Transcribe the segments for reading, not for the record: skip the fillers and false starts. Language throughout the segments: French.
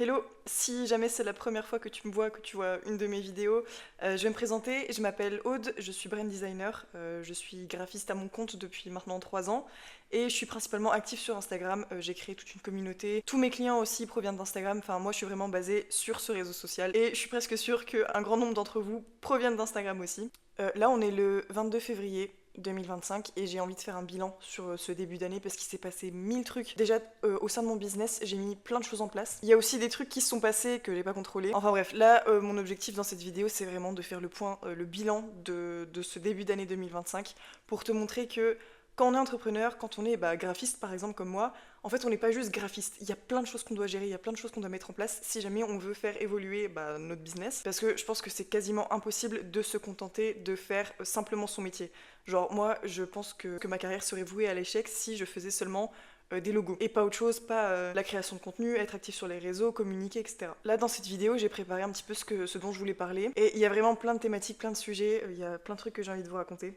Hello, si jamais c'est la première fois que tu me vois, que tu vois une de mes vidéos, je vais me présenter, je m'appelle Aude, je suis brand designer, je suis graphiste à mon compte depuis maintenant 3 ans et je suis principalement active sur Instagram, j'ai créé toute une communauté, tous mes clients aussi proviennent d'Instagram, enfin moi je suis vraiment basée sur ce réseau social et je suis presque sûre qu'un grand nombre d'entre vous proviennent d'Instagram aussi. Là on est le 22 février 2025 et j'ai envie de faire un bilan sur ce début d'année parce qu'il s'est passé 1000 trucs. Déjà au sein de mon business j'ai mis plein de choses en place. Il y a aussi des trucs qui se sont passés que j'ai pas contrôlés. Enfin bref, là mon objectif dans cette vidéo c'est vraiment de faire le point, le bilan de ce début d'année 2025 pour te montrer que quand on est entrepreneur, quand on est graphiste par exemple comme moi, en fait on n'est pas juste graphiste, il y a plein de choses qu'on doit gérer, il y a plein de choses qu'on doit mettre en place si jamais on veut faire évoluer notre business. Parce que je pense que c'est quasiment impossible de se contenter de faire simplement son métier. Genre moi je pense que ma carrière serait vouée à l'échec si je faisais seulement des logos et pas autre chose, pas la création de contenu, être actif sur les réseaux, communiquer, etc. Là dans cette vidéo j'ai préparé un petit peu ce dont je voulais parler et il y a vraiment plein de thématiques, plein de sujets, il y a plein de trucs que j'ai envie de vous raconter.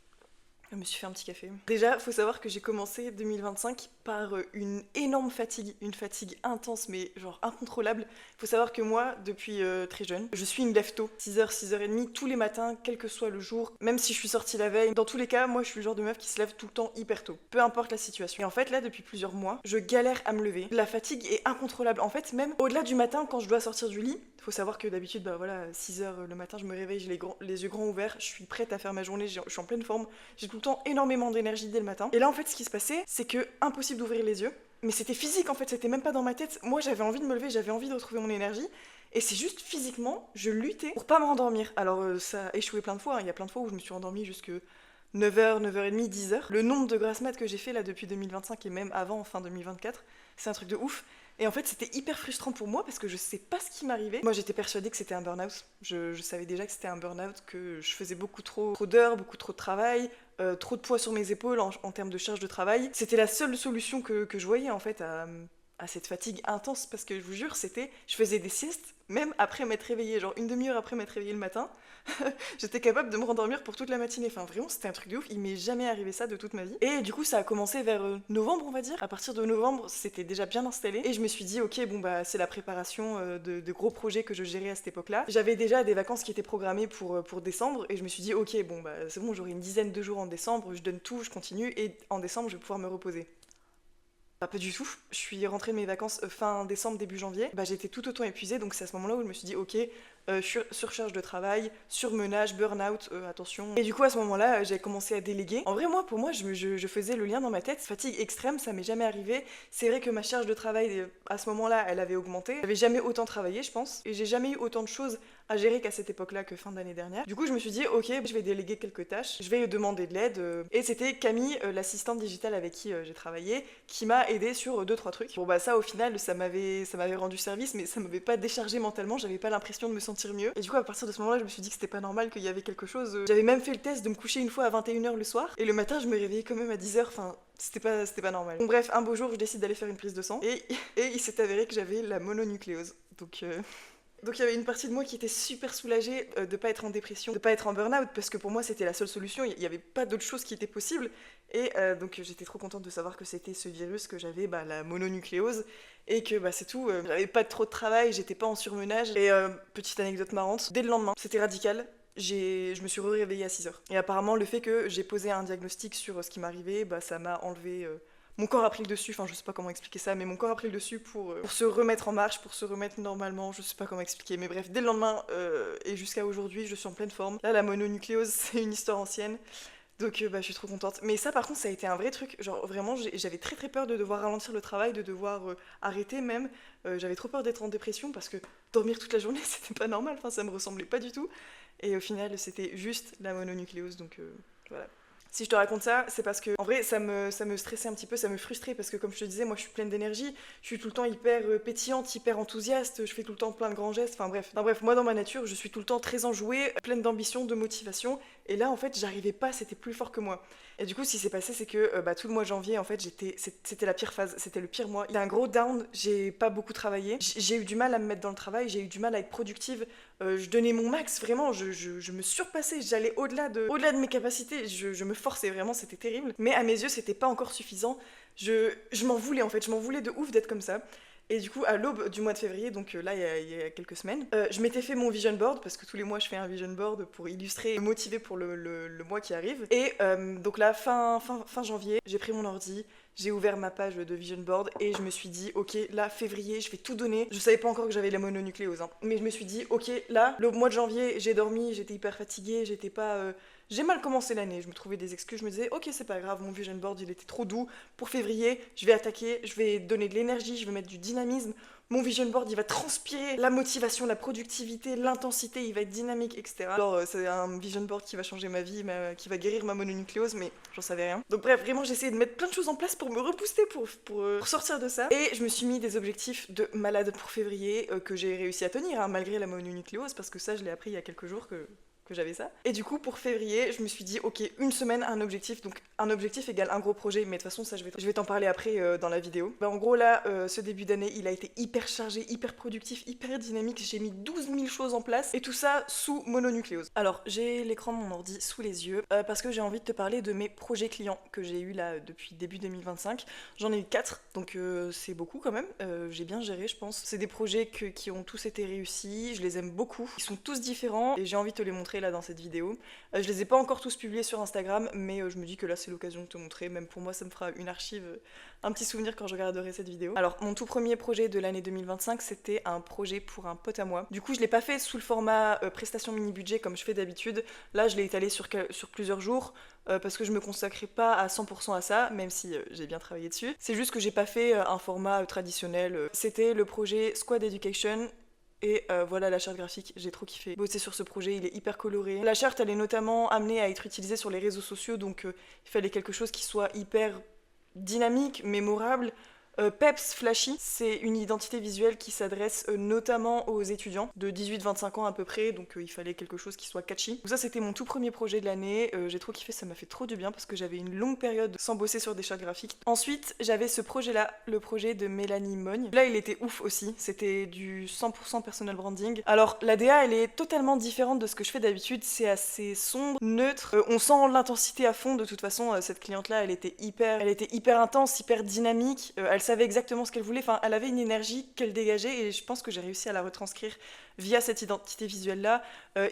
Je me suis fait un petit café. Déjà, faut savoir que j'ai commencé 2025 par une énorme fatigue, une fatigue intense mais genre incontrôlable. Faut savoir que moi, depuis très jeune, je suis une lève tôt, 6h, 6h30 tous les matins, quel que soit le jour, même si je suis sortie la veille. Dans tous les cas, moi je suis le genre de meuf qui se lève tout le temps hyper tôt, peu importe la situation. Et en fait là, depuis plusieurs mois, je galère à me lever. La fatigue est incontrôlable. En fait, même au-delà du matin, quand je dois sortir du lit, faut savoir que d'habitude, 6h le matin, je me réveille, j'ai les yeux grands ouverts, je suis prête à faire ma journée, je suis en pleine forme, j'ai tout le temps énormément d'énergie dès le matin. Et là, en fait, ce qui se passait, c'est que impossible d'ouvrir les yeux. Mais c'était physique, en fait, c'était même pas dans ma tête. Moi, j'avais envie de me lever, j'avais envie de retrouver mon énergie. Et c'est juste physiquement, je luttais pour pas me rendormir. Alors, ça a échoué plein de fois, hein. Il y a plein de fois où je me suis endormie jusque 9h, 9h30, 10h. Le nombre de grasses mat que j'ai fait là depuis 2025 et même avant, fin 2024, c'est un truc de ouf. Et en fait, c'était hyper frustrant pour moi parce que je sais pas ce qui m'arrivait. Moi, j'étais persuadée que c'était un burn-out. Je savais déjà que c'était un burn-out, que je faisais beaucoup trop d'heures, beaucoup trop de travail, trop de poids sur mes épaules en termes de charge de travail. C'était la seule solution que je voyais en fait à cette fatigue intense parce que je vous jure, je faisais des siestes même après m'être réveillée, genre une demi-heure après m'être réveillée le matin. J'étais capable de me rendormir pour toute la matinée. Enfin, vraiment, c'était un truc de ouf. Il m'est jamais arrivé ça de toute ma vie. Et du coup, ça a commencé vers novembre, on va dire. À partir de novembre, c'était déjà bien installé. Et je me suis dit, ok, bon, c'est la préparation de gros projets que je gérais à cette époque-là. J'avais déjà des vacances qui étaient programmées pour décembre. Et je me suis dit, ok, bon, c'est bon, j'aurai une dizaine de jours en décembre. Je donne tout, je continue. Et en décembre, je vais pouvoir me reposer. Pas du tout. Je suis rentrée de mes vacances fin décembre, début janvier. J'étais tout autant épuisée, donc c'est à ce moment-là où je me suis dit, ok, surcharge de travail, surmenage, burn-out, attention. Et du coup, à ce moment-là, j'ai commencé à déléguer. En vrai, pour moi, je faisais le lien dans ma tête. Fatigue extrême, ça m'est jamais arrivé. C'est vrai que ma charge de travail, à ce moment-là, elle avait augmenté. J'avais jamais autant travaillé, je pense. Et j'ai jamais eu autant de choses à gérer qu'à cette époque-là que fin d'année dernière. Du coup, je me suis dit, ok, je vais déléguer quelques tâches, je vais demander de l'aide. Et c'était Camille, l'assistante digitale avec qui j'ai travaillé, qui m'a aidé sur deux trois trucs. Bon ça au final, ça m'avait rendu service, mais ça m'avait pas déchargé mentalement, j'avais pas l'impression de me sentir mieux. Et du coup, à partir de ce moment-là, je me suis dit que c'était pas normal, qu'il y avait quelque chose. J'avais même fait le test de me coucher une fois à 21h le soir, et le matin, je me réveillais quand même à 10h, enfin, c'était pas normal. Donc bref, un beau jour, je décide d'aller faire une prise de sang, et il s'est avéré que j'avais la mononucléose. Donc il y avait une partie de moi qui était super soulagée de pas être en dépression, de pas être en burn-out, parce que pour moi c'était la seule solution, il n'y avait pas d'autre chose qui était possible. Et donc j'étais trop contente de savoir que c'était ce virus que j'avais, la mononucléose, et que c'est tout, j'avais pas trop de travail, j'étais pas en surmenage. Et petite anecdote marrante, dès le lendemain, c'était radical. Je me suis réveillée à 6h. Et apparemment le fait que j'ai posé un diagnostic sur ce qui m'arrivait, ça m'a enlevé... Mon corps a pris le dessus, enfin je sais pas comment expliquer ça, mais mon corps a pris le dessus pour se remettre en marche, pour se remettre normalement, je sais pas comment expliquer, mais bref, dès le lendemain et jusqu'à aujourd'hui, je suis en pleine forme. Là, la mononucléose, c'est une histoire ancienne, donc je suis trop contente. Mais ça par contre, ça a été un vrai truc, genre vraiment, j'avais très très peur de devoir ralentir le travail, de devoir arrêter même. J'avais trop peur d'être en dépression parce que dormir toute la journée, c'était pas normal, enfin ça me ressemblait pas du tout. Et au final, c'était juste la mononucléose, donc voilà. Si je te raconte ça, c'est parce que, en vrai, ça me stressait un petit peu, ça me frustrait, parce que comme je te disais, moi je suis pleine d'énergie, je suis tout le temps hyper pétillante, hyper enthousiaste, je fais tout le temps plein de grands gestes, enfin bref, moi dans ma nature, je suis tout le temps très enjouée, pleine d'ambition, de motivation, et là en fait, j'arrivais pas, c'était plus fort que moi. Et du coup, ce qui s'est passé, c'est que tout le mois de janvier, en fait, c'était la pire phase, c'était le pire mois. Il y a un gros down, j'ai pas beaucoup travaillé, j'ai eu du mal à me mettre dans le travail, j'ai eu du mal à être productive, je donnais mon max, vraiment, je me surpassais, j'allais au-delà de mes capacités, je me forçais vraiment, c'était terrible. Mais à mes yeux, c'était pas encore suffisant. Je m'en voulais en fait, je m'en voulais de ouf d'être comme ça. Et du coup, à l'aube du mois de février, donc là, il y a quelques semaines, je m'étais fait mon vision board, parce que tous les mois, je fais un vision board pour illustrer et me motiver pour le mois qui arrive. Et donc là, fin janvier, j'ai pris mon ordi, j'ai ouvert ma page de vision board et je me suis dit, ok, là, février, je vais tout donner. Je savais pas encore que j'avais la mononucléose, hein, mais je me suis dit, ok, là, le mois de janvier, j'ai dormi, j'étais hyper fatiguée, j'étais pas... j'ai mal commencé l'année, je me trouvais des excuses, je me disais, ok, c'est pas grave, mon vision board, il était trop doux. Pour février, je vais attaquer, je vais donner de l'énergie, je vais mettre du dynamisme. Mon vision board, il va transpirer la motivation, la productivité, l'intensité, il va être dynamique, etc. Alors, c'est un vision board qui va changer ma vie, qui va guérir ma mononucléose, mais j'en savais rien. Donc bref, vraiment, j'ai essayé de mettre plein de choses en place pour me rebooster, pour sortir de ça. Et je me suis mis des objectifs de malade pour février, que j'ai réussi à tenir, hein, malgré la mononucléose, parce que ça, je l'ai appris il y a quelques jours que j'avais ça. Et du coup, pour février, je me suis dit, ok, une semaine, un objectif. Donc, un objectif égale un gros projet. Mais de toute façon, ça, je vais t'en parler après dans la vidéo. Bah, en gros, là, ce début d'année, il a été hyper chargé, hyper productif, hyper dynamique. J'ai mis 12 000 choses en place. Et tout ça sous mononucléose. Alors, j'ai l'écran de mon ordi sous les yeux. Parce que j'ai envie de te parler de mes projets clients que j'ai eu là depuis début 2025. J'en ai eu 4. Donc, c'est beaucoup quand même. J'ai bien géré, je pense. C'est des projets qui ont tous été réussis. Je les aime beaucoup. Ils sont tous différents. Et j'ai envie de te les montrer là dans cette vidéo. Je les ai pas encore tous publiés sur Instagram, mais je me dis que là c'est l'occasion de te montrer. Même pour moi, ça me fera une archive, un petit souvenir quand je regarderai cette vidéo. Alors, mon tout premier projet de l'année 2025, c'était un projet pour un pote à moi. Du coup, je l'ai pas fait sous le format prestation mini-budget comme je fais d'habitude. Là, je l'ai étalé sur plusieurs jours. Parce que je me consacrais pas à 100% à ça, même si j'ai bien travaillé dessus. C'est juste que j'ai pas fait un format traditionnel. C'était le projet Squad Education. Et voilà la charte graphique, j'ai trop kiffé bosser sur ce projet, il est hyper coloré. La charte, elle est notamment amenée à être utilisée sur les réseaux sociaux, donc il fallait quelque chose qui soit hyper dynamique, mémorable. Peps Flashy, c'est une identité visuelle qui s'adresse notamment aux étudiants de 18-25 ans à peu près, donc il fallait quelque chose qui soit catchy. Donc ça, c'était mon tout premier projet de l'année, j'ai trop kiffé, ça m'a fait trop du bien parce que j'avais une longue période sans bosser sur des chartes graphiques. Ensuite, j'avais ce projet-là, le projet de Mélanie Mogne. Là, il était ouf aussi, c'était du 100% personal branding. Alors, la DA, elle est totalement différente de ce que je fais d'habitude, c'est assez sombre, neutre, on sent l'intensité à fond. De toute façon, cette cliente-là, elle était hyper intense, hyper dynamique, elle savait exactement ce qu'elle voulait, enfin elle avait une énergie qu'elle dégageait et je pense que j'ai réussi à la retranscrire via cette identité visuelle-là,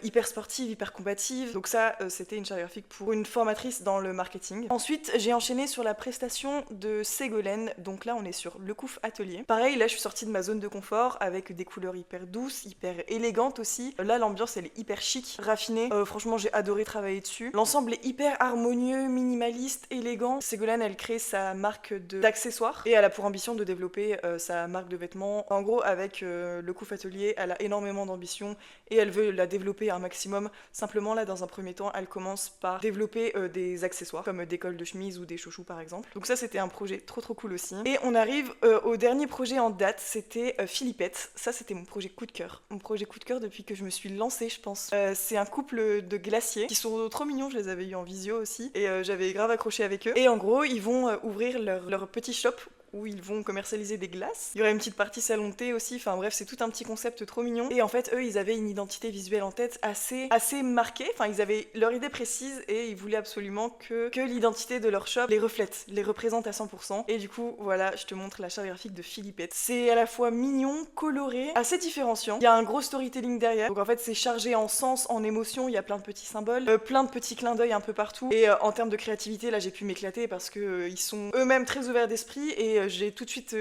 hyper sportive, hyper combative. Donc ça, c'était une charte graphique pour une formatrice dans le marketing. Ensuite, j'ai enchaîné sur la prestation de Ségolène, donc là on est sur Le Couf Atelier. Pareil, là je suis sortie de ma zone de confort avec des couleurs hyper douces, hyper élégantes aussi. Là l'ambiance elle est hyper chic, raffinée, franchement j'ai adoré travailler dessus. L'ensemble est hyper harmonieux, minimaliste, élégant. Ségolène elle crée sa marque d'accessoires et elle a pour ambition de développer sa marque de vêtements. En gros avec Le Couf Atelier, elle a énormément d'ambition et elle veut la développer un maximum. Simplement là dans un premier temps elle commence par développer des accessoires comme des cols de chemise ou des chouchous par exemple. Donc ça c'était un projet trop cool aussi. Et on arrive au dernier projet en date, c'était Philippette. Ça c'était mon projet coup de cœur. Mon projet coup de cœur depuis que je me suis lancée je pense. C'est un couple de glaciers qui sont trop mignons, je les avais eu en visio aussi et j'avais grave accroché avec eux. Et en gros ils vont ouvrir leur petit shop où ils vont commercialiser des glaces. Il y aura une petite partie salon de thé aussi, enfin bref, c'est tout un petit concept trop mignon. Et en fait, eux, ils avaient une identité visuelle en tête assez marquée, enfin ils avaient leur idée précise et ils voulaient absolument que l'identité de leur shop les reflète, les représente à 100%. Et du coup, voilà, je te montre la charte graphique de Philippette. C'est à la fois mignon, coloré, assez différenciant. Il y a un gros storytelling derrière. Donc en fait, c'est chargé en sens, en émotion, il y a plein de petits symboles, plein de petits clins d'œil un peu partout. Et en termes de créativité, là, j'ai pu m'éclater parce que ils sont eux-mêmes très ouverts d'esprit et j'ai tout de suite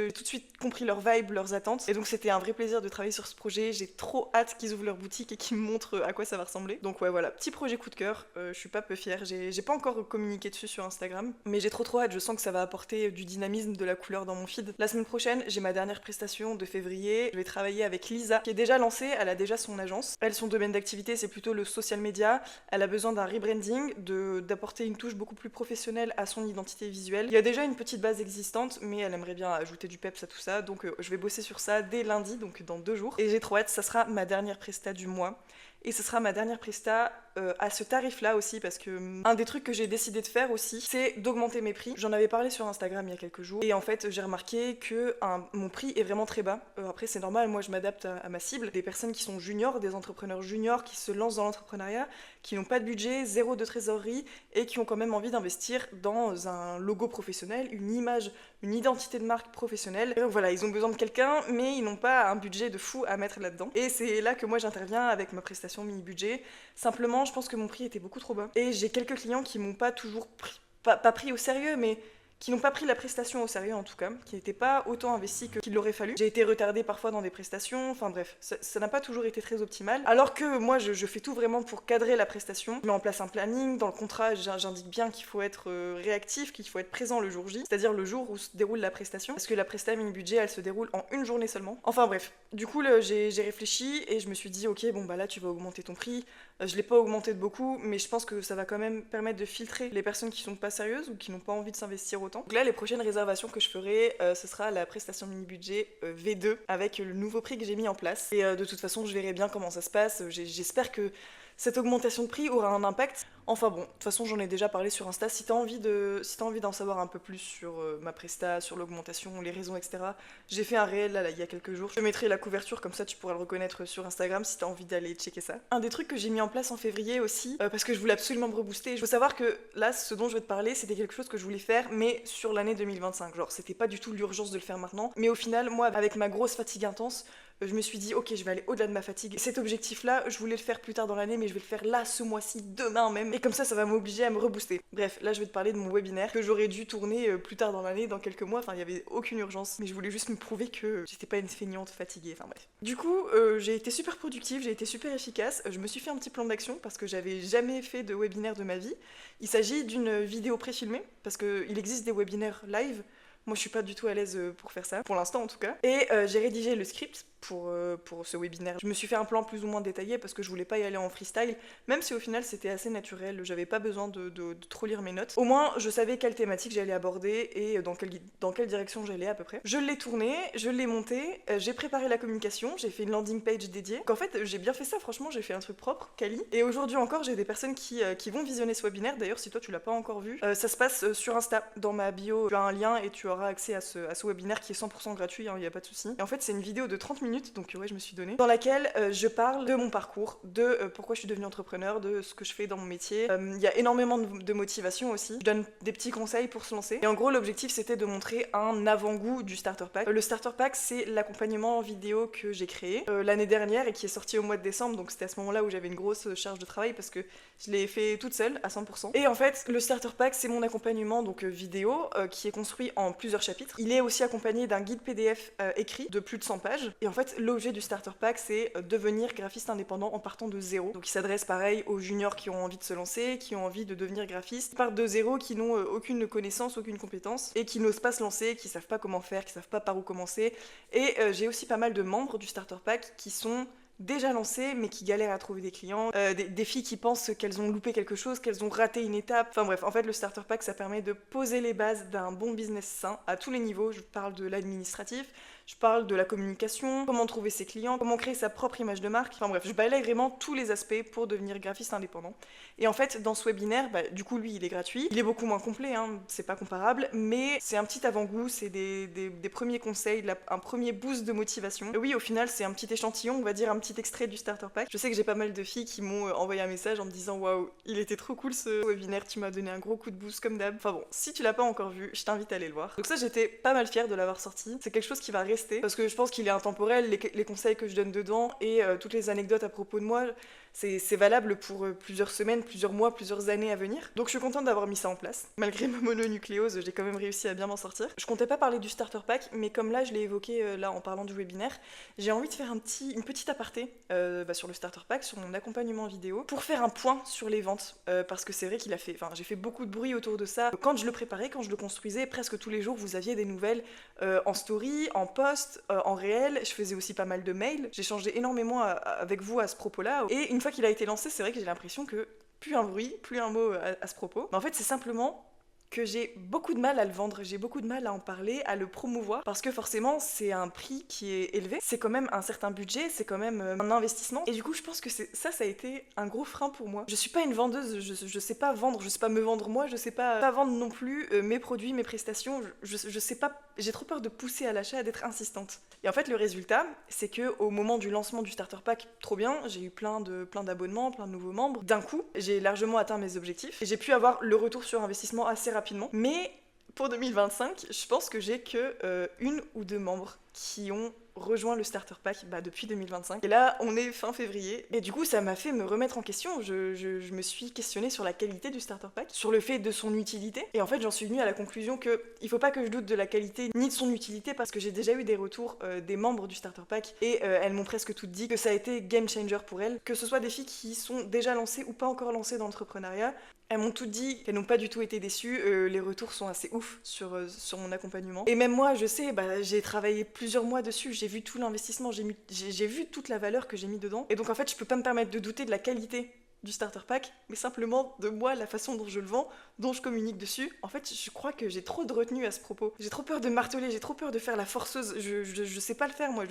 compris leur vibe, leurs attentes. Et donc c'était un vrai plaisir de travailler sur ce projet. J'ai trop hâte qu'ils ouvrent leur boutique et qu'ils me montrent à quoi ça va ressembler. Donc ouais, voilà, petit projet coup de cœur. Je suis pas peu fière. J'ai pas encore communiqué dessus sur Instagram, mais j'ai trop hâte. Je sens que ça va apporter du dynamisme, de la couleur dans mon feed. La semaine prochaine, j'ai ma dernière prestation de février. Je vais travailler avec Lisa, qui est déjà lancée. Elle a déjà son agence. Elle, son domaine d'activité, c'est plutôt le social media. Elle a besoin d'un rebranding, d'apporter une touche beaucoup plus professionnelle à son identité visuelle. Il y a déjà une petite base existante, mais elle aimerait bien ajouter du peps à tout ça, donc je vais bosser sur ça dès lundi, donc dans 2 jours. Et j'ai trop hâte, ça sera ma dernière presta du mois. et ce sera ma dernière presta à ce tarif-là aussi, parce que un des trucs que j'ai décidé de faire aussi, c'est d'augmenter mes prix. J'en avais parlé sur Instagram il y a quelques jours, et en fait j'ai remarqué que mon prix est vraiment très bas. Après c'est normal, moi je m'adapte à ma cible, des personnes qui sont juniors, des entrepreneurs juniors qui se lancent dans l'entrepreneuriat, qui n'ont pas de budget, zéro de trésorerie, et qui ont quand même envie d'investir dans un logo professionnel, une image, une identité de marque professionnelle. Et donc voilà, ils ont besoin de quelqu'un, mais ils n'ont pas un budget de fou à mettre là-dedans. Et c'est là que moi j'interviens avec ma prestation mini-budget. Simplement, je pense que mon prix était beaucoup trop bas. Et j'ai quelques clients qui m'ont pas toujours pas pris au sérieux, mais qui n'ont pas pris la prestation au sérieux en tout cas, qui n'étaient pas autant investis qu'il aurait fallu. J'ai été retardée parfois dans des prestations, enfin bref, ça n'a pas toujours été très optimal. Alors que moi je fais tout vraiment pour cadrer la prestation. Je mets en place un planning, dans le contrat j'indique bien qu'il faut être réactif, qu'il faut être présent le jour J, c'est-à-dire le jour où se déroule la prestation, parce que la presta mini-budget elle se déroule en une journée seulement. Enfin bref, du coup j'ai réfléchi et je me suis dit ok bon bah là tu vas augmenter ton prix. Je l'ai pas augmenté de beaucoup, mais je pense que ça va quand même permettre de filtrer les personnes qui sont pas sérieuses ou qui n'ont pas envie de s'investir autant. Donc là, les prochaines réservations que je ferai, ce sera la prestation mini-budget V2 avec le nouveau prix que j'ai mis en place. Et de toute façon, je verrai bien comment ça se passe. J'espère que cette augmentation de prix aura un impact. Enfin bon, de toute façon j'en ai déjà parlé sur Insta, si t'as envie d'en savoir un peu plus sur ma presta, sur l'augmentation, les raisons, etc. J'ai fait un réel là, il y a quelques jours, je te mettrai la couverture, comme ça tu pourras le reconnaître sur Instagram si t'as envie d'aller checker ça. Un des trucs que j'ai mis en place en février aussi, parce que je voulais absolument me rebooster, il faut savoir que là, ce dont je vais te parler, c'était quelque chose que je voulais faire, mais sur l'année 2025, genre c'était pas du tout l'urgence de le faire maintenant, mais au final, moi avec ma grosse fatigue intense, je me suis dit ok je vais aller au-delà de ma fatigue. Cet objectif là je voulais le faire plus tard dans l'année mais je vais le faire là ce mois-ci, demain même, et comme ça va m'obliger à me rebooster. Bref, là je vais te parler de mon webinaire que j'aurais dû tourner plus tard dans l'année, dans quelques mois, enfin il y avait aucune urgence, mais je voulais juste me prouver que j'étais pas une feignante fatiguée, enfin bref. Du coup j'ai été super productive, j'ai été super efficace, je me suis fait un petit plan d'action parce que j'avais jamais fait de webinaire de ma vie. Il s'agit d'une vidéo préfilmée parce qu'il existe des webinaires live. Moi, je suis pas du tout à l'aise pour faire ça, pour l'instant en tout cas. Et j'ai rédigé le script pour ce webinaire. Je me suis fait un plan plus ou moins détaillé parce que je voulais pas y aller en freestyle, même si au final c'était assez naturel, j'avais pas besoin de trop lire mes notes. Au moins, je savais quelle thématique j'allais aborder et dans quelle direction j'allais à peu près. Je l'ai tourné, je l'ai monté, j'ai préparé la communication, j'ai fait une landing page dédiée. Donc en fait, j'ai bien fait ça, franchement, j'ai fait un truc propre, quali. Et aujourd'hui encore, j'ai des personnes qui vont visionner ce webinaire. D'ailleurs, si toi tu l'as pas encore vu, ça se passe sur Insta. Dans ma bio, tu as un lien et tu auras accès à ce webinaire qui est 100% gratuit, il y a pas de souci. Et en fait, c'est une vidéo de 30 minutes, donc ouais, je me suis donnée, dans laquelle je parle de mon parcours, de pourquoi je suis devenue entrepreneur, de ce que je fais dans mon métier. Il y a énormément de motivation aussi. Je donne des petits conseils pour se lancer. Et en gros, l'objectif, c'était de montrer un avant-goût du Starter Pack. Le Starter Pack, c'est l'accompagnement vidéo que j'ai créé l'année dernière et qui est sorti au mois de décembre, donc c'était à ce moment-là où j'avais une grosse charge de travail parce que je l'ai fait toute seule à 100%. Et en fait, le Starter Pack, c'est mon accompagnement donc vidéo qui est construit en plusieurs chapitres. Il est aussi accompagné d'un guide PDF écrit de plus de 100 pages. Et en fait, l'objet du Starter Pack, c'est devenir graphiste indépendant en partant de zéro. Donc il s'adresse pareil aux juniors qui ont envie de se lancer, qui ont envie de devenir graphiste, qui partent de zéro, qui n'ont aucune connaissance, aucune compétence, et qui n'osent pas se lancer, qui savent pas comment faire, qui savent pas par où commencer. Et j'ai aussi pas mal de membres du Starter Pack qui sont déjà lancées mais qui galèrent à trouver des clients, des filles qui pensent qu'elles ont loupé quelque chose, qu'elles ont raté une étape. Enfin bref, en fait le Starter Pack ça permet de poser les bases d'un bon business sain à tous les niveaux. Je parle de l'administratif, je parle de la communication, comment trouver ses clients, comment créer sa propre image de marque. Enfin bref, je balaye vraiment tous les aspects pour devenir graphiste indépendant. Et en fait, dans ce webinaire, du coup, lui, il est gratuit. Il est beaucoup moins complet, hein, c'est pas comparable, mais c'est un petit avant-goût, c'est des premiers conseils, un premier boost de motivation. Et oui, au final, c'est un petit échantillon, on va dire un petit extrait du Starter Pack. Je sais que j'ai pas mal de filles qui m'ont envoyé un message en me disant « Waouh, il était trop cool ce webinaire, tu m'as donné un gros coup de boost comme d'hab. » Enfin bon, si tu l'as pas encore vu, je t'invite à aller le voir. Donc ça, j'étais pas mal fière de l'avoir sorti. C'est quelque chose qui va rester, parce que je pense qu'il est intemporel, les conseils que je donne dedans et toutes les anecdotes à propos de moi, c'est valable pour plusieurs semaines, plusieurs mois, plusieurs années à venir. Donc je suis contente d'avoir mis ça en place. Malgré ma mononucléose, j'ai quand même réussi à bien m'en sortir. Je comptais pas parler du Starter Pack, mais comme là je l'ai évoqué là en parlant du webinaire, j'ai envie de faire une petite aparté sur le Starter Pack, sur mon accompagnement vidéo, pour faire un point sur les ventes. Parce que c'est vrai j'ai fait beaucoup de bruit autour de ça. Quand je le préparais, quand je le construisais, presque tous les jours vous aviez des nouvelles en story, en post, en réel. Je faisais aussi pas mal de mails. J'échangeais énormément avec vous à ce propos-là. Et une fois qu'il a été lancé, c'est vrai que j'ai l'impression que plus un bruit, plus un mot à ce propos. Mais en fait, c'est simplement que j'ai beaucoup de mal à le vendre, j'ai beaucoup de mal à en parler, à le promouvoir, parce que forcément c'est un prix qui est élevé, c'est quand même un certain budget, c'est quand même un investissement, et du coup je pense que ça a été un gros frein pour moi. Je suis pas une vendeuse, je sais pas vendre, je sais pas me vendre moi, je sais pas vendre non plus mes produits, mes prestations, je sais pas, j'ai trop peur de pousser à l'achat, d'être insistante. Et en fait le résultat, c'est que au moment du lancement du starter pack, trop bien, j'ai eu plein d'abonnements, plein de nouveaux membres, d'un coup j'ai largement atteint mes objectifs, et j'ai pu avoir le retour sur investissement assez rapidement, mais pour 2025, je pense que j'ai que une ou deux membres qui ont rejoint le starter pack depuis 2025. Et là, on est fin février. Et du coup, ça m'a fait me remettre en question. Je me suis questionnée sur la qualité du starter pack, sur le fait de son utilité. Et en fait, j'en suis venue à la conclusion que il faut pas que je doute de la qualité ni de son utilité, parce que j'ai déjà eu des retours des membres du starter pack et elles m'ont presque toutes dit que ça a été game changer pour elles. Que ce soit des filles qui sont déjà lancées ou pas encore lancées dans l'entrepreneuriat, elles m'ont toutes dit qu'elles n'ont pas du tout été déçues, les retours sont assez ouf sur mon accompagnement. Et même moi, je sais, j'ai travaillé plusieurs mois dessus, j'ai vu tout l'investissement, j'ai vu toute la valeur que j'ai mis dedans. Et donc en fait, je peux pas me permettre de douter de la qualité du starter pack, mais simplement de moi, la façon dont je le vends, dont je communique dessus. En fait, je crois que j'ai trop de retenue à ce propos. J'ai trop peur de marteler, j'ai trop peur de faire la forceuse. Je sais pas le faire, moi.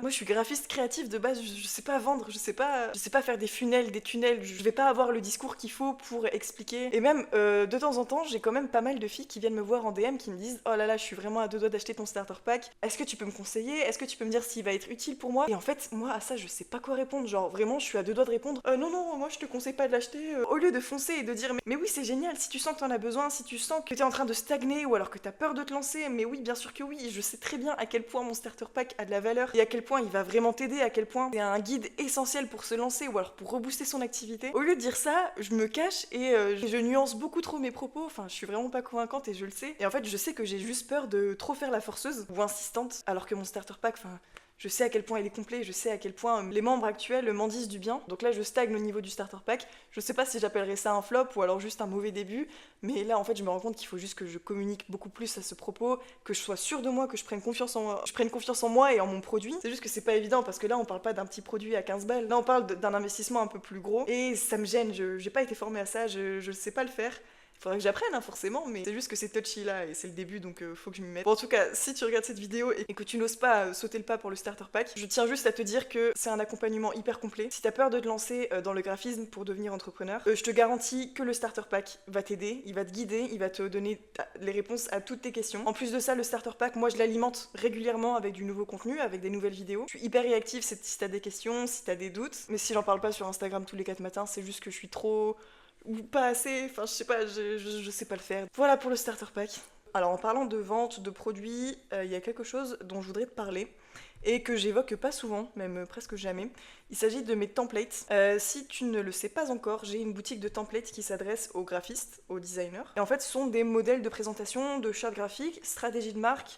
Moi, je suis graphiste créatif de base, je sais pas vendre, je sais pas faire des funnels, des tunnels. Je vais pas avoir le discours qu'il faut pour expliquer. Et même, de temps en temps, j'ai quand même pas mal de filles qui viennent me voir en DM qui me disent « Oh là là, je suis vraiment à deux doigts d'acheter ton starter pack. Est-ce que tu peux me conseiller? Est-ce que tu peux me dire s'il va être utile pour moi ?» Et en fait, moi, à ça, je sais pas quoi répondre. Genre, vraiment, je suis à deux doigts de répondre « Non, moi, je te conseille pas de l'acheter. » Au lieu de foncer et de dire mais oui, c'est génial, si tu sens que t'en as besoin, si tu sens que t'es en train de stagner ou alors que t'as peur de te lancer, mais oui, bien sûr que oui, je sais très bien à quel point mon starter pack a de la valeur et à quel point il va vraiment t'aider, à quel point c'est un guide essentiel pour se lancer ou alors pour rebooster son activité. Au lieu de dire ça, je me cache et je nuance beaucoup trop mes propos, enfin je suis vraiment pas convaincante et je le sais. Et en fait, je sais que j'ai juste peur de trop faire la forceuse ou insistante, alors que mon starter pack, enfin... Je sais à quel point il est complet, je sais à quel point les membres actuels m'en disent du bien. Donc là, je stagne au niveau du starter pack. Je sais pas si j'appellerais ça un flop ou alors juste un mauvais début, mais là, en fait, je me rends compte qu'il faut juste que je communique beaucoup plus à ce propos, que je sois sûre de moi, que je prenne confiance en moi et en mon produit. C'est juste que c'est pas évident parce que là, on parle pas d'un petit produit à 15 balles. Là, on parle d'un investissement un peu plus gros et ça me gêne. J'ai pas été formée à ça, je sais pas le faire. Il faudrait que j'apprenne, hein, forcément, mais c'est juste que c'est touchy là et c'est le début, donc faut que je m'y mette. Bon, en tout cas, si tu regardes cette vidéo et que tu n'oses pas sauter le pas pour le starter pack, je tiens juste à te dire que c'est un accompagnement hyper complet. Si t'as peur de te lancer dans le graphisme pour devenir entrepreneur, je te garantis que le starter pack va t'aider, il va te guider, il va te donner les réponses à toutes tes questions. En plus de ça, le starter pack, moi je l'alimente régulièrement avec du nouveau contenu, avec des nouvelles vidéos. Je suis hyper réactive si t'as des questions, si t'as des doutes, mais si j'en parle pas sur Instagram tous les 4 matins, c'est juste que je suis trop... ou pas assez, enfin je sais pas, je sais pas le faire. Voilà pour le starter pack. Alors en parlant de vente, de produits, il y a quelque chose dont je voudrais te parler et que j'évoque pas souvent, même presque jamais. Il s'agit de mes templates. Si tu ne le sais pas encore, j'ai une boutique de templates qui s'adresse aux graphistes, aux designers. Et en fait, ce sont des modèles de présentation, de chartes graphiques, stratégie de marque.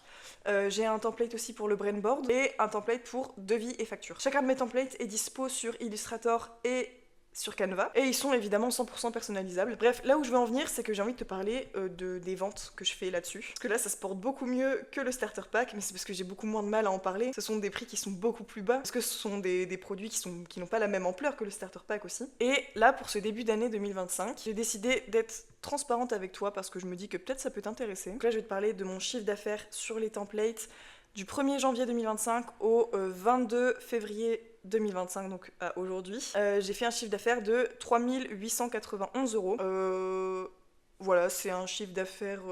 J'ai un template aussi pour le brainboard et un template pour devis et factures. Chacun de mes templates est dispo sur Illustrator et sur Canva, et ils sont évidemment 100% personnalisables. Bref, là où je veux en venir, c'est que j'ai envie de te parler des ventes que je fais là-dessus. Parce que là, ça se porte beaucoup mieux que le starter pack, mais c'est parce que j'ai beaucoup moins de mal à en parler. Ce sont des prix qui sont beaucoup plus bas, parce que ce sont des produits qui n'ont pas la même ampleur que le starter pack aussi. Et là, pour ce début d'année 2025, j'ai décidé d'être transparente avec toi, parce que je me dis que peut-être ça peut t'intéresser. Donc là, je vais te parler de mon chiffre d'affaires sur les templates du 1er janvier 2025 au 22 février 2025, donc à aujourd'hui. J'ai fait un chiffre d'affaires de 3 891 €. Voilà, c'est un chiffre d'affaires...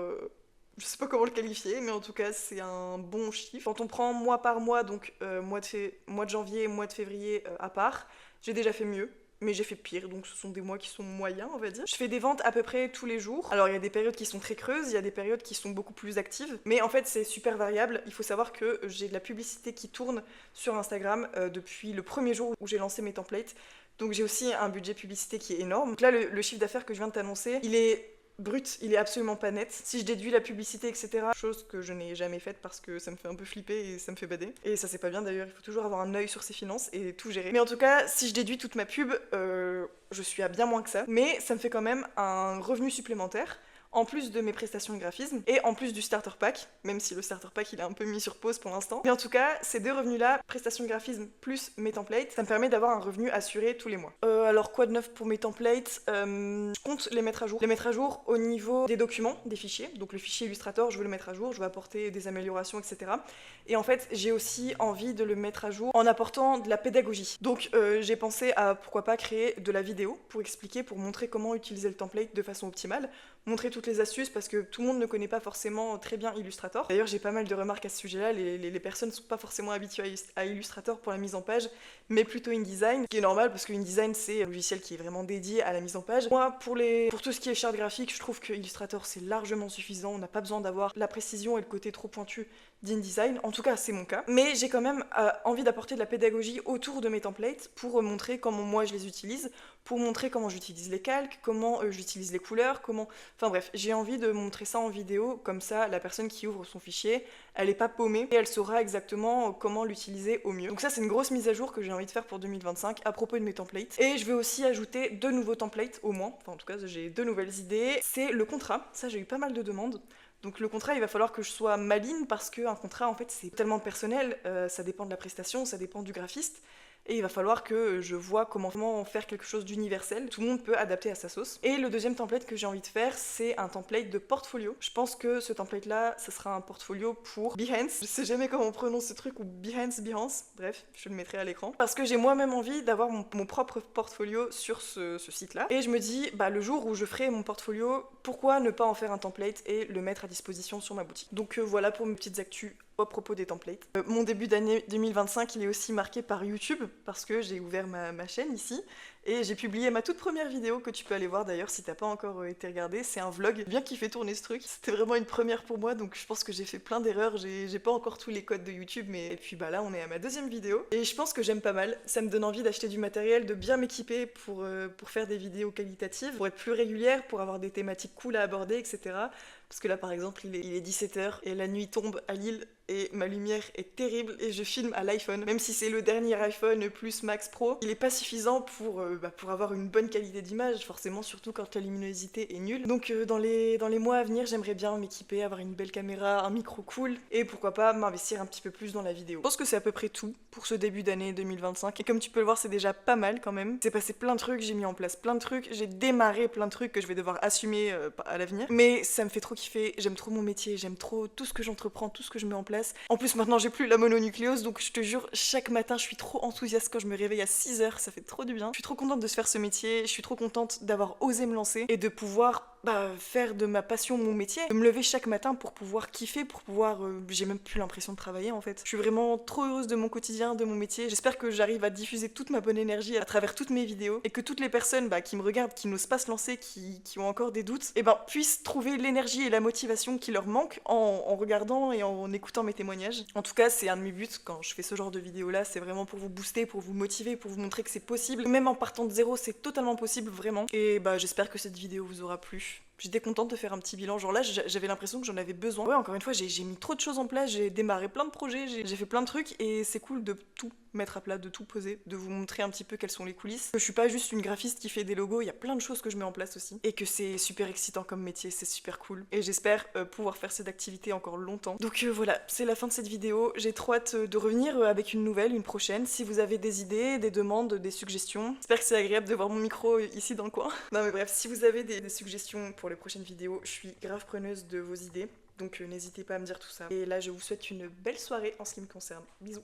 je sais pas comment le qualifier, mais en tout cas, c'est un bon chiffre. Quand on prend mois par mois, donc mois de janvier, mois de février à part, j'ai déjà fait mieux. Mais j'ai fait pire, donc ce sont des mois qui sont moyens, on va dire. Je fais des ventes à peu près tous les jours. Alors il y a des périodes qui sont très creuses, il y a des périodes qui sont beaucoup plus actives, mais en fait c'est super variable. Il faut savoir que j'ai de la publicité qui tourne sur Instagram depuis le premier jour où j'ai lancé mes templates. Donc j'ai aussi un budget publicité qui est énorme. Donc là le chiffre d'affaires que je viens de t'annoncer, il est brut, il est absolument pas net. Si je déduis la publicité, etc., chose que je n'ai jamais faite parce que ça me fait un peu flipper et ça me fait bader. Et ça c'est pas bien d'ailleurs, il faut toujours avoir un œil sur ses finances et tout gérer. Mais en tout cas, si je déduis toute ma pub, je suis à bien moins que ça. Mais ça me fait quand même un revenu supplémentaire en plus de mes prestations de graphisme et en plus du starter pack, même si le starter pack il est un peu mis sur pause pour l'instant. Mais en tout cas, ces deux revenus-là, prestations de graphisme plus mes templates, ça me permet d'avoir un revenu assuré tous les mois. Alors quoi de neuf pour mes templates? Je compte les mettre à jour. Les mettre à jour au niveau des documents, des fichiers. Donc le fichier Illustrator, je veux le mettre à jour, je veux apporter des améliorations, etc. Et en fait, j'ai aussi envie de le mettre à jour en apportant de la pédagogie. Donc j'ai pensé à pourquoi pas créer de la vidéo pour expliquer, pour montrer comment utiliser le template de façon optimale, montrer toutes les astuces parce que tout le monde ne connaît pas forcément très bien Illustrator. D'ailleurs, j'ai pas mal de remarques à ce sujet-là, les personnes ne sont pas forcément habituées à Illustrator pour la mise en page, mais plutôt InDesign, ce qui est normal parce que InDesign c'est un logiciel qui est vraiment dédié à la mise en page. Moi, pour tout ce qui est charte graphique, je trouve que Illustrator c'est largement suffisant, on n'a pas besoin d'avoir la précision et le côté trop pointu d'InDesign, en tout cas c'est mon cas. Mais j'ai quand même envie d'apporter de la pédagogie autour de mes templates pour montrer comment moi je les utilise, pour montrer comment j'utilise les calques, comment j'utilise les couleurs, comment... Enfin bref, j'ai envie de montrer ça en vidéo, comme ça la personne qui ouvre son fichier, elle est pas paumée et elle saura exactement comment l'utiliser au mieux. Donc ça c'est une grosse mise à jour que j'ai envie de faire pour 2025 à propos de mes templates. Et je vais aussi ajouter 2 nouveaux templates au moins, enfin en tout cas j'ai 2 nouvelles idées. C'est le contrat, ça j'ai eu pas mal de demandes. Donc le contrat, il va falloir que je sois maligne parce qu'un contrat, en fait, c'est tellement personnel, ça dépend de la prestation, ça dépend du graphiste. Et il va falloir que je vois comment faire quelque chose d'universel. Tout le monde peut adapter à sa sauce. Et le deuxième template que j'ai envie de faire, c'est un template de portfolio. Je pense que ce template-là, ça sera un portfolio pour Behance. Je sais jamais comment on prononce ce truc, ou Behance. Bref, je le mettrai à l'écran. Parce que j'ai moi-même envie d'avoir mon propre portfolio sur ce site-là. Et je me dis, bah le jour où je ferai mon portfolio, pourquoi ne pas en faire un template et le mettre à disposition sur ma boutique. Donc voilà pour mes petites actus à propos des templates. Mon début d'année 2025, il est aussi marqué par YouTube, parce que j'ai ouvert ma chaîne ici, et j'ai publié ma toute première vidéo, que tu peux aller voir d'ailleurs si t'as pas encore été regardé. C'est un vlog, bien qui fait tourner ce truc. C'était vraiment une première pour moi, donc je pense que j'ai fait plein d'erreurs, j'ai pas encore tous les codes de YouTube, mais... Et puis bah là, on est à ma deuxième vidéo, et je pense que j'aime pas mal. Ça me donne envie d'acheter du matériel, de bien m'équiper pour faire des vidéos qualitatives, pour être plus régulière, pour avoir des thématiques cool à aborder, etc. Parce que là, par exemple, il est 17h et la nuit tombe à Lille et ma lumière est terrible et je filme à l'iPhone. Même si c'est le dernier iPhone plus Max Pro, il est pas suffisant pour avoir une bonne qualité d'image, forcément, surtout quand la luminosité est nulle. Donc dans les mois à venir, j'aimerais bien m'équiper, avoir une belle caméra, un micro cool et pourquoi pas m'investir un petit peu plus dans la vidéo. Je pense que c'est à peu près tout pour ce début d'année 2025 et comme tu peux le voir, c'est déjà pas mal quand même. C'est passé plein de trucs, j'ai mis en place plein de trucs, j'ai démarré plein de trucs que je vais devoir assumer à l'avenir. Mais ça me fait trop kiffer, j'aime trop mon métier, j'aime trop tout ce que j'entreprends, tout ce que je mets en place. En plus maintenant j'ai plus la mononucléose, donc je te jure, chaque matin je suis trop enthousiaste quand je me réveille à 6h, ça fait trop du bien. Je suis trop contente de se faire ce métier, je suis trop contente d'avoir osé me lancer et de pouvoir faire de ma passion mon métier, de me lever chaque matin pour pouvoir kiffer, pour pouvoir... j'ai même plus l'impression de travailler en fait. Je suis vraiment trop heureuse de mon quotidien, de mon métier. J'espère que j'arrive à diffuser toute ma bonne énergie à travers toutes mes vidéos et que toutes les personnes qui me regardent, qui n'osent pas se lancer, qui ont encore des doutes, puissent trouver l'énergie et la motivation qui leur manque en regardant et en écoutant mes témoignages. En tout cas, c'est un de mes buts quand je fais ce genre de vidéos là, c'est vraiment pour vous booster, pour vous motiver, pour vous montrer que c'est possible. Même en partant de zéro, c'est totalement possible, vraiment. Et j'espère que cette vidéo vous aura plu. J'étais contente de faire un petit bilan, genre là j'avais l'impression que j'en avais besoin. Ouais, encore une fois, j'ai mis trop de choses en place, j'ai démarré plein de projets, j'ai fait plein de trucs et c'est cool de tout mettre à plat, de tout poser, de vous montrer un petit peu quelles sont les coulisses. Je suis pas juste une graphiste qui fait des logos, il y a plein de choses que je mets en place aussi et que c'est super excitant comme métier, c'est super cool. Et j'espère pouvoir faire cette activité encore longtemps. Donc voilà, c'est la fin de cette vidéo. J'ai trop hâte de revenir avec une nouvelle, une prochaine. Si vous avez des idées, des demandes, des suggestions, j'espère que c'est agréable de voir mon micro ici dans le coin. Non mais bref, si vous avez des suggestions pour les prochaines vidéos, je suis grave preneuse de vos idées. Donc n'hésitez pas à me dire tout ça. Et là, je vous souhaite une belle soirée en ce qui me concerne. Bisous.